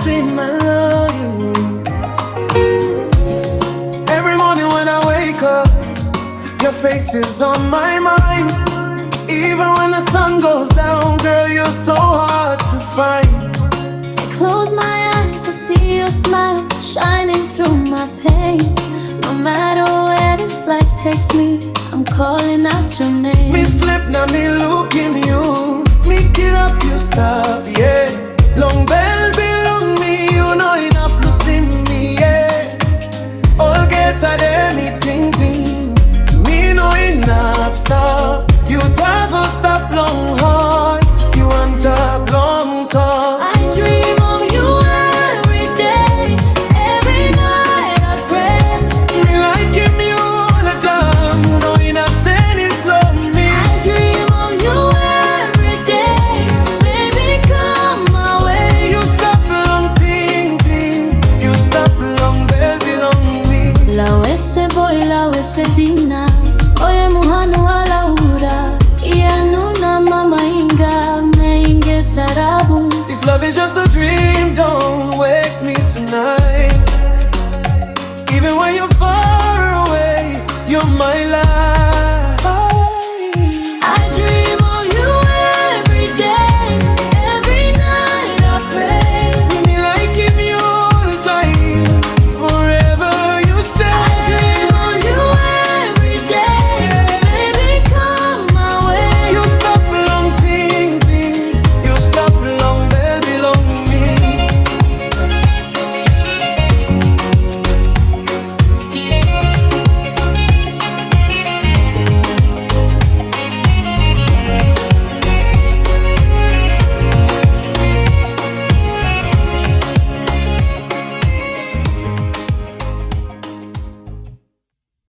dream I love you. Every morning when I wake up, your face is on my mind. Even when the sun goes down, girl, you're so hard to find. I close my eyes, I see your smile shining through my pain. No matter where this life takes me, I'm calling out your name. Me slip, now me looking you. Me get up, you stop, yeah. Long bell belong me, you know it up to see me, yeah. All get at anything, me know it not